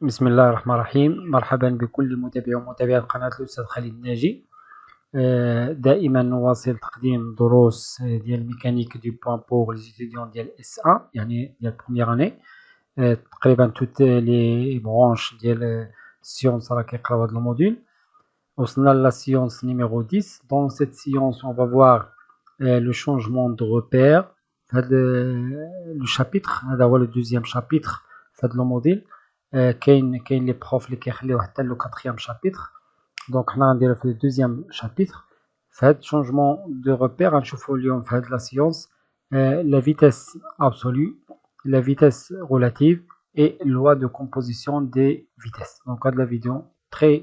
بسم الله الرحمن الرحيم. مرحبا بكل متابعي ومتابعات قناة الأستاذ خالد الناجي. دائما نواصل تقديم دروس ديال ميكانيك دو بوان بور لي ستوديون ديال S1 يعني ديال بروميير اني. تقريبا توت لي برونش ديال السيونس راه كيقراو هاد الموديل. وصلنا لا سيونس نيميرو 10. Dans cette séance on va voir le changement de repère. Le chapitre هذا هو le deuxième chapitre في هاد الموديل. كاين لي بروف اللي كيخليوه حتى لو 4e chapitre. دونك حنا غنديرو في le deuxième chapitre. في هاد changement de repère غنشوفو اليوم في هاد لا سيونس la vitesse absolue, la vitesse relative et loi de composition des vitesses. Donc هاد لا فيديو très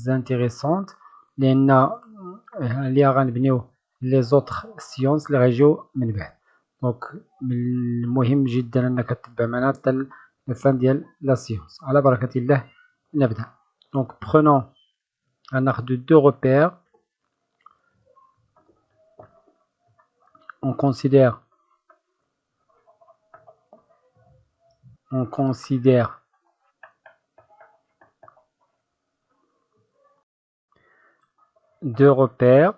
intéressante لان اللي غنبنيو لي زوطخ سيونس اللي غيجيو من بعد. دونك مهم جدا انك تتبع معنا حتى الفان ديال لا سيونس. على بركة الله نبدا. دونك prenons غناخدو دو repères. on considère deux repères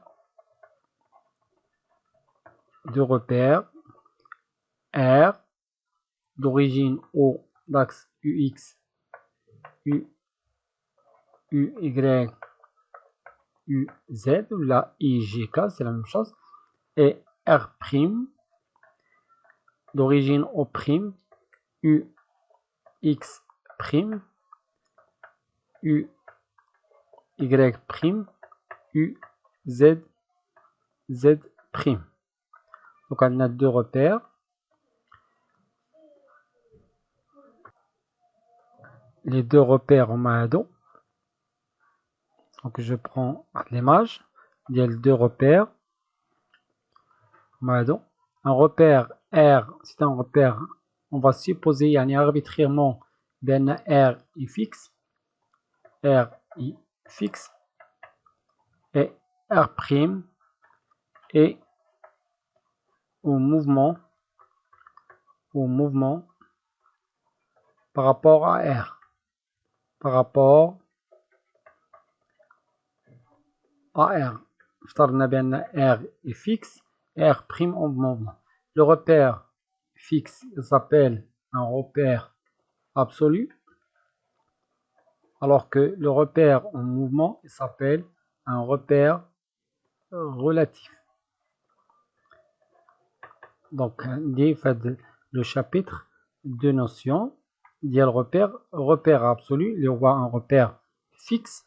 R d'origine O d'axe UX, UY, UZ ou la IJK, c'est la même chose, et R' d'origine O', UX', UY', UZ, Z'. Donc on a deux repères. Les deux repères en Mahado. Donc je prends l'image. Il y a les deux repères. Mahado. Un repère R, c'est un repère. On va supposer arbitrairement ben R est fixe. R est fixe. Et R' est au mouvement par rapport à R. Par rapport à R. افترضنا بأن R est fixe et R' en mouvement. Le repère fixe s'appelle un repère absolu, alors que le repère en mouvement s'appelle un repère relatif. Donc, le chapitre de notions, il y a le repère absolu, il y a un repère fixe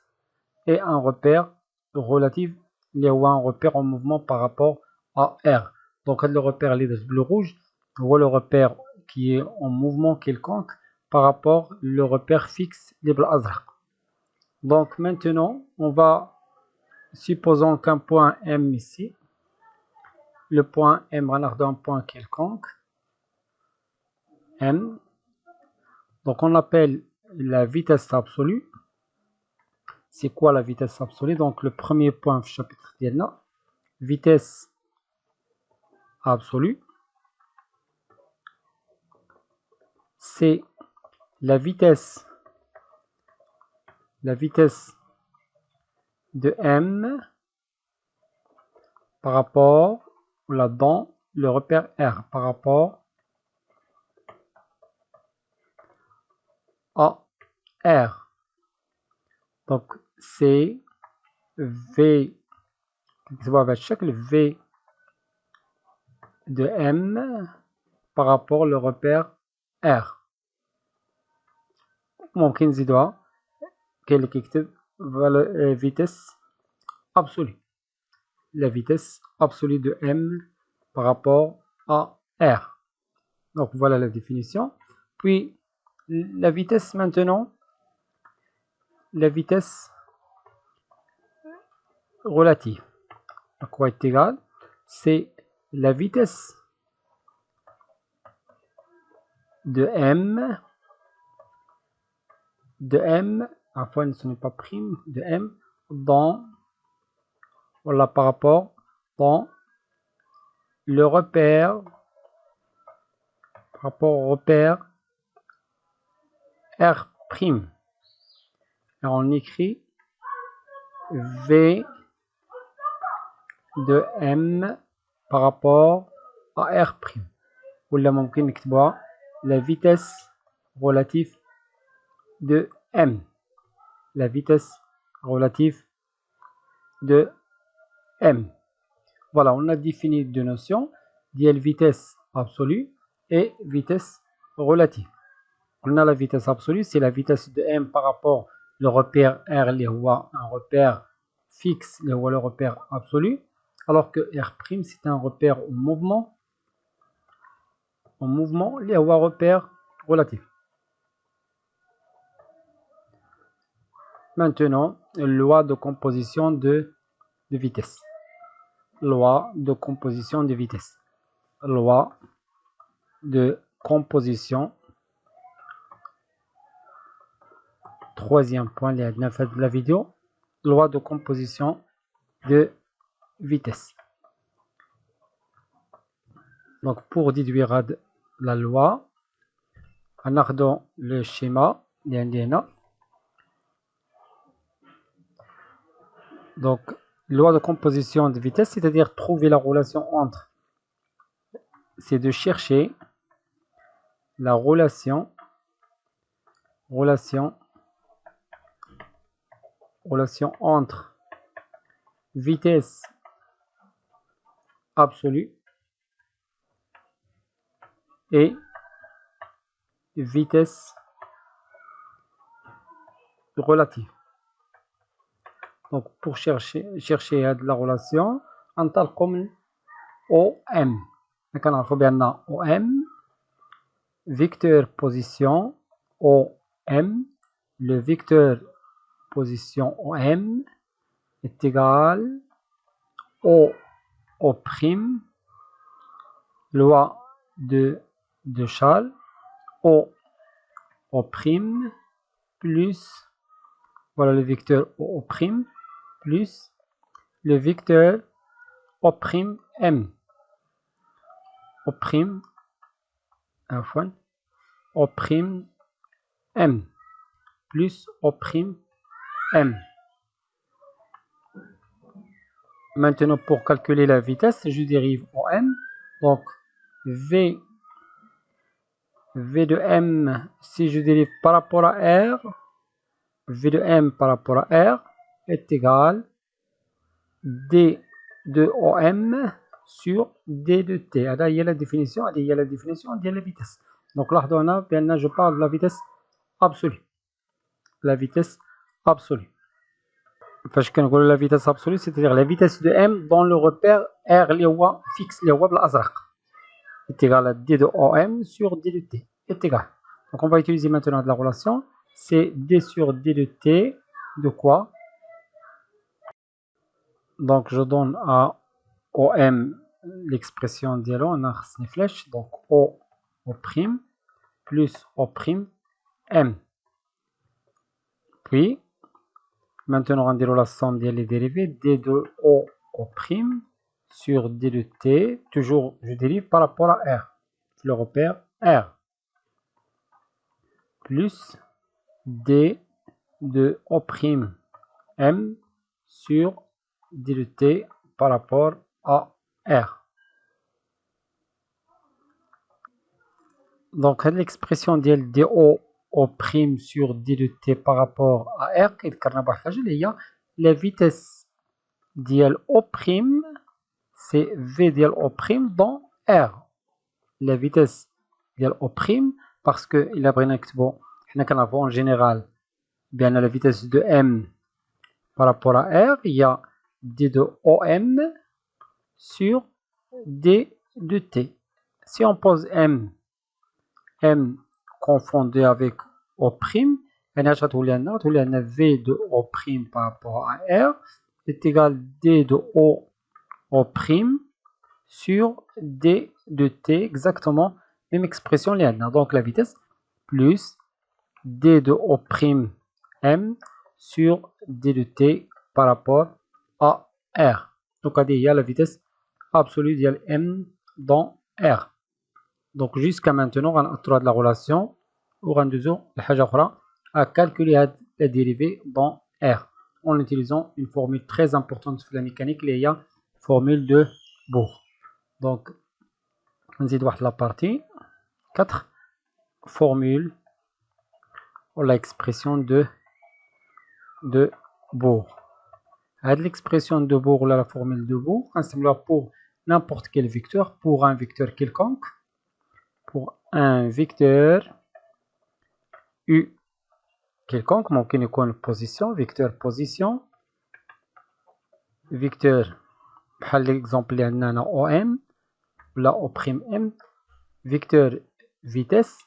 et un repère relatif, il y a un repère en mouvement par rapport à R. Donc, le repère bleu rouge, le repère qui est en mouvement quelconque par rapport au repère fixe les bleu azraq. Donc, maintenant, on va, supposons qu'un point M ici, le point M, on a un point quelconque, M. Donc, on appelle la vitesse absolue. C'est quoi la vitesse absolue? Donc, le premier point du chapitre d'Yelna, vitesse absolue, c'est la vitesse de M par rapport dans le repère R, par rapport à R. Donc, c'est V, chaque V de M par rapport au repère R. ممكن نزيدوها كاين اللي كيكتب vitesse absolue, la vitesse absolue de M par rapport à R. Donc voilà la définition. Puis la vitesse maintenant, la vitesse relative. À quoi est égal? C'est la vitesse de M, enfin ce n'est pas prime, de M dans, voilà, par rapport dans le repère, par rapport au repère R'. prime. Et on écrit V de M par rapport à R prime. ولا ممكن نكتبها la vitesse relative de M. La vitesse relative de M. Voilà, on a défini deux notions, vitesse absolue et vitesse relative. On a la vitesse absolue, c'est la vitesse de M par rapport au repère R, un repère fixe, le repère absolu, alors que R', c'est un repère au mouvement, les repère relatif. Maintenant, loi de composition de vitesse. Loi de composition de vitesse. Loi de composition. Troisième point de la vidéo. Loi de composition de vitesse. Donc, pour déduire la loi, on a le schéma. Donc, loi de composition de vitesse, c'est-à-dire trouver la relation entre, c'est de chercher la relation entre vitesse absolue et vitesse relative. Donc, pour chercher la relation, on parle comme OM. OM, vecteur position OM, le vecteur position OM est égal au prime, loi de Charles, au prime plus, voilà le vecteur O prime plus le vecteur O prime M. O prime, O prime M plus O prime M. Maintenant, pour calculer la vitesse, je dérive OM. Donc, V de M, si je dérive par rapport à R, V de M par rapport à R est égal D de OM sur D de T. Il y a la définition, il y a la vitesse. Donc là, je parle de la vitesse absolue. La vitesse absolue. La vitesse absolue, c'est-à-dire la vitesse de M dans le repère R fixe, est égal à D de OM sur D de T. Est égal. Donc on va utiliser maintenant de la relation. C'est D sur D de T de quoi? Donc je donne à OM l'expression d'Elo, on a une flèche, donc O prime plus O prime M. Puis, maintenant on dira la somme des dérivées, D de O prime sur D de T, toujours je dérive par rapport à R, le repère R, plus D de O prime M sur D de T par rapport à R. Donc l'expression ديال دي او prime sur d de t par rapport à r كيذكرنا بواحد الحاجه اللي هي la vitesse ديال o prime c'est v ديال o prime dans r. La vitesse ديال o prime parce que الا بغينا نكتبو حنا كنعرفو en général بان la vitesse de m par rapport à r il y a d de om sur d de t. Si on pose m confondu avec O', V de O' par rapport à R est égal à D de O' sur D de T, exactement même expression. Donc la vitesse plus D de O' M sur D de T par rapport à R. Donc il y a la vitesse absolue de M dans R. Donc jusqu'à maintenant, on a de la relation. On a à calculer la dérivée dans R en utilisant une formule très importante de la mécanique, il y a formule de Bohr. Donc, on dit la partie 4 formule pour l'expression de Bohr. L'expression de Bohr, la formule de Bohr, c'est pour n'importe quel vecteur, pour un vecteur quelconque, pour un vecteur U quelconque, ممكن يكون position, vecteur position, vecteur بحال l'exemple اللي عندنا هنا OM ولا O'M, vecteur vitesse,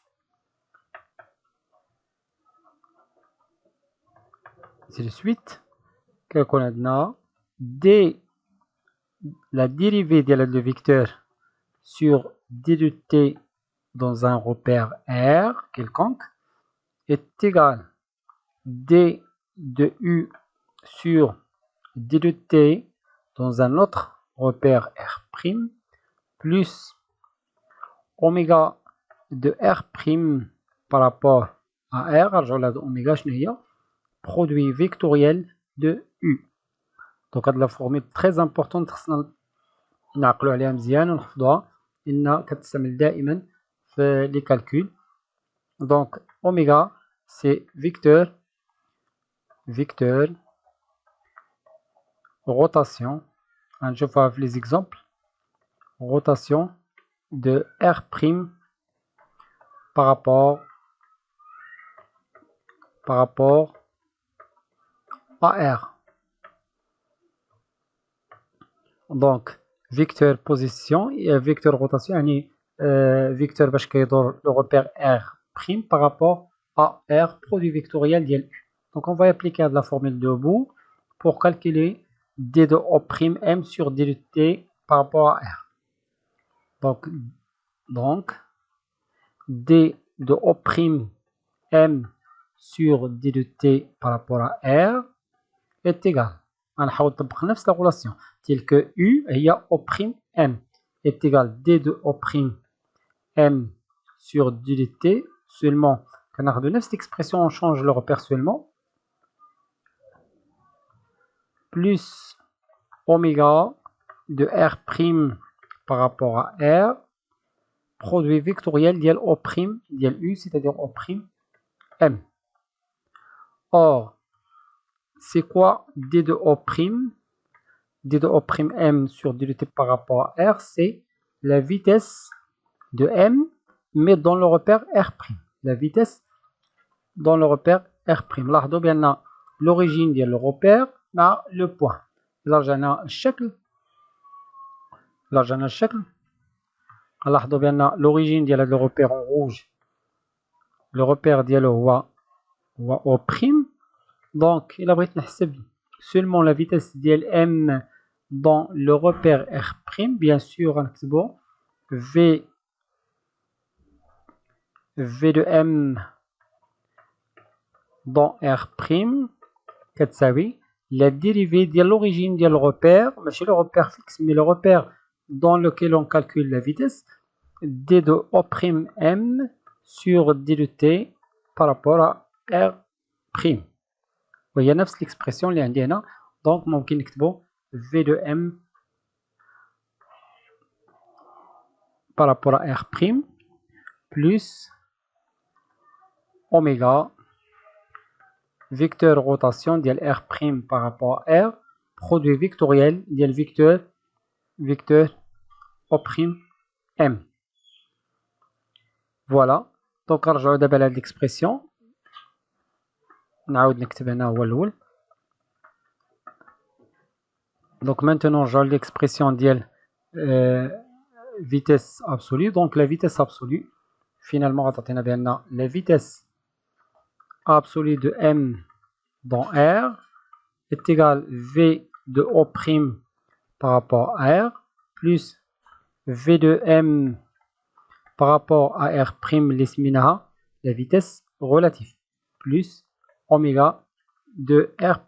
ainsi de suite. كيكون عندنا d la dérivée de le vecteur sur d de t dans un repère R quelconque est égal d de U sur d de t dans un autre repère R' plus oméga de R' par rapport à R, oméga produit vectoriel de U. Donc هاد la formule très importante خصنا نعقلوا عليها مزيان ونحفظوها لأنها كتستعمل دائما في les calculs. Donc oméga c'est vecteur rotation, je vais voir les exemples, rotation de R' par rapport à R. Donc vecteur position et vecteur rotation يعني vecteur باش كيدور le repère R' par rapport à R produit vectoriel ديال U. Donc on va appliquer la formule de Bohr pour calculer d de O'M sur d de t par rapport à R. Donc d de O'M sur d de t par rapport à R est égal. غنحاول نطبق نفس la relation telle que U هي O'M est égal d de O'M sur d de t seulement كناخدو نفس l'expression on change le repère seulement plus oméga de R' par rapport à R produit vectoriel ديال O'M ديال U c'est-à-dire O'M. Or c'est quoi d de O'M? D de O'M sur d de t par rapport à R, c'est la vitesse de M, mais dans le repère R'. La vitesse dans le repère R'. لاحظوا بأن l'origine ديال le repère مع le point. là جانا الشكل لاحظوا بأن l'origine ديال le repère en rouge, le repère ديالو هو O'M. Donc il a بغيت نحسب seulement la vitesse ديال M dans le repère R', bien sûr غنكتبو V de M dans R' كتساوي la dérivée de l'origine de le repère, ماشي le repère fixe mais le repère dans lequel on calcule la vitesse, d de O'M sur d de t par rapport à R'. وهي نفس l'expression اللي عندي هنا. donc ممكن نكتبو V de M par rapport à R' plus oméga vecteur rotation ديال R' par rapport à R produit vectoriel ديال vecteur O'M. Voilà. donc نرجعو دابا لهاد l'expression نعاود نكتب هنا هو الأول. donc maintenant نرجعو l'expression ديال vitesse absolue. donc la vitesse absolue finalement غتعطينا بأن la vitesse absolue de M dans R est égal V de O'M par rapport à R plus V de M par rapport à R' اللي سميناها la vitesse relative plus oméga de R'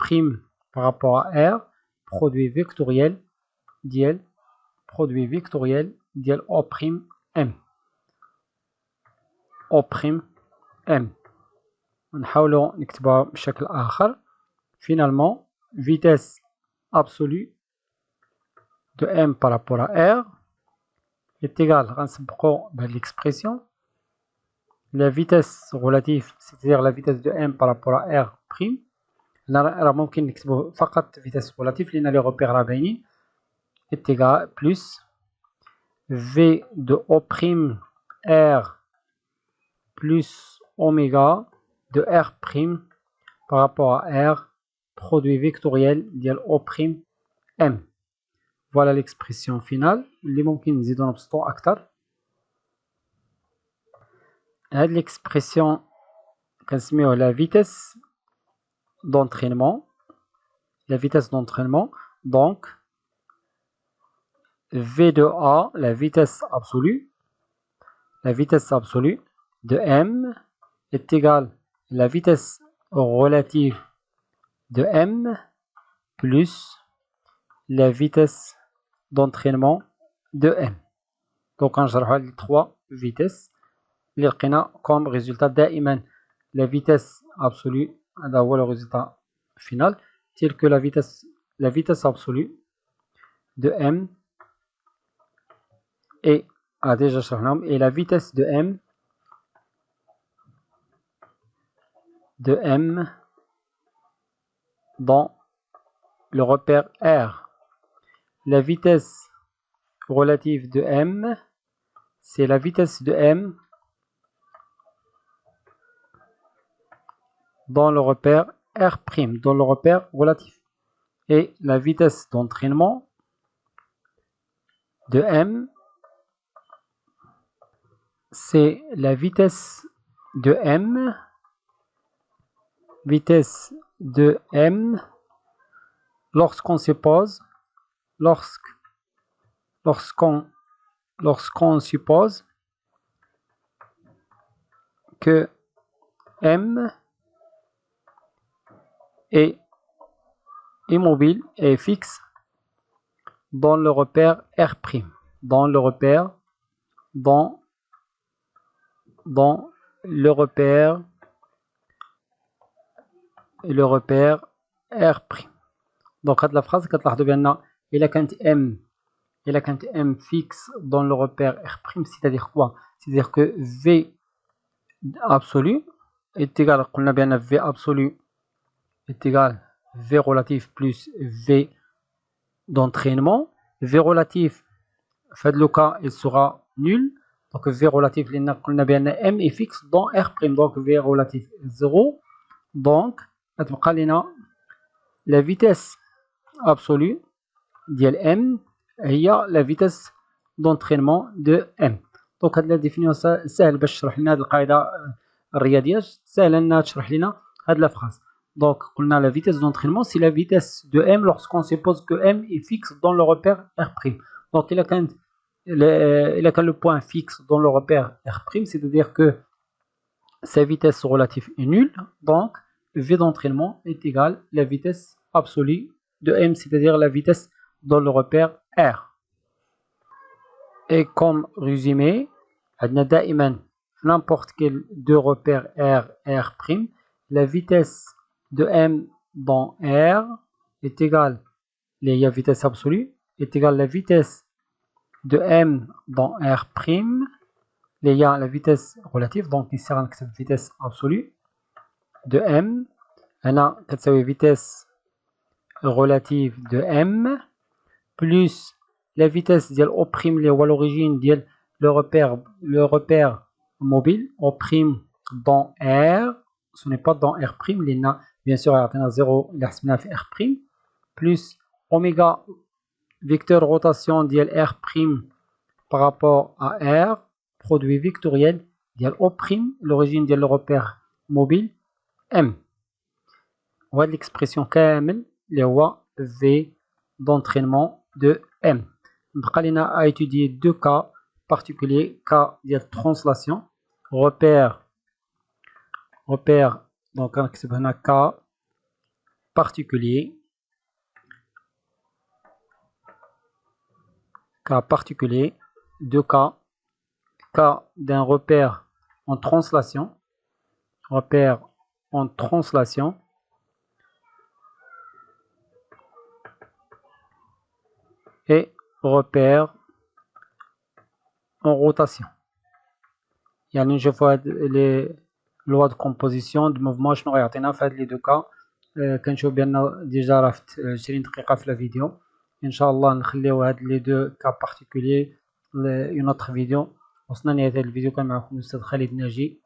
par rapport à R produit vectoriel ديال O'M. نحاولوا نكتبها بشكل آخر. Finalement, vitesse absolue de m par rapport à r est égale, غنسبقوا بهذه l'expression, la vitesse relative, c'est-à-dire la vitesse de m par rapport à r prime. راه ممكن نكتبوا فقط vitesse relative لأن les repères راه باينين, est égal plus v de o prime r plus oméga de r prime par rapport à r produit vectoriel ديال o prime m. Voilà l'expression finale اللي ممكن نزيدو نبسطو أكثر. هاد l'expression كنسميوه la vitesse d'entraînement. La vitesse d'entraînement, donc v de a, la vitesse absolue de m est égale à la vitesse relative de m plus la vitesse d'entraînement de m. Donc غنجرحوا هاد les trois vitesses اللي لقينا comme résultat دائما la vitesse absolue, هذا هو le résultat final, tel que la vitesse absolue de m et déjà شرحناهم, et la vitesse de m dans le repère r. La vitesse relative de m, c'est la vitesse de m dans le repère r', dans le repère relatif. Et la vitesse d'entraînement de m, c'est la vitesse de m lorsqu'on suppose que m est immobile et fixe dans le repère r', dans le repère R'. Donc هاد la phrase كتلاحظوا بأن إلا كانت m fixe dans le repère R', c'est-à-dire quoi? C'est-à-dire que V absolu est égal, قلنا بأن V absolu est égal V relatif plus V d'entraînement. V relatif في هاد le cas il sera nul, donc V relatif لأن قلنا بأن m est fixe dans R', donc V relatif 0. donc غتبقى لنا la vitesse absolue ديال m هي la vitesse d'entraînement de m. دونك هاد لا ديفينيسيون ساهل باش تشرح لنا هاد القاعده الرياضيه, ساهل انها تشرح لنا هاد لا فراز. دونك قلنا la vitesse d'entraînement c'est la vitesse de m lorsqu'on suppose que m est fixe dans le repère r'. donc il a le point fixe dans le repère r', c'est-à-dire que sa vitesse relative est nulle, donc v d'entraînement est égal à la vitesse absolue de m, c'est-à-dire la vitesse dans le repère r. Et comme résumé, دائما n'importe quel deux repères r, r', la vitesse de m dans r est égale, la vitesse absolue est égale à la vitesse de m dans r', la vitesse relative, donc ici on a la vitesse absolue de m, هنا كتساوي vitesse relative de m plus la vitesse ديال O' اللي هو l'origine ديال le repère mobile O' dans R, ce n'est pas dans R', لأن bien sûr يعطينا 0 اللي حسبناه في R', plus oméga vecteur rotation ديال R' par rapport à R, produit vectoriel ديال O', l'origine ديال le repère mobile M. وهاد l'expression كامل اللي هو V d'entraînement de M. بقى لنا à étudier deux cas particuliers, cas ديال translation, repère, donc نكتب هنا cas particulier, deux cas d'un repère en translation, repère en translation et repère en rotation. يعني نشوفوا هاد لي لوا دو كومبوزيسيون دو موفمون شنو غيعطينا في هاد لي دو كا. كنشوف بان ديجا راه في 20 دقيقة في الفيديو. ان شاء الله نخليو هاد لي دو كا بارتيكولير اون اوتر فيديو. وصلنا لنهاية هاد الفيديو. كان معكم الأستاذ خالد ناجي.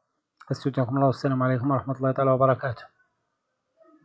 استودعكم الله والسلام عليكم ورحمة الله تعالى وبركاته.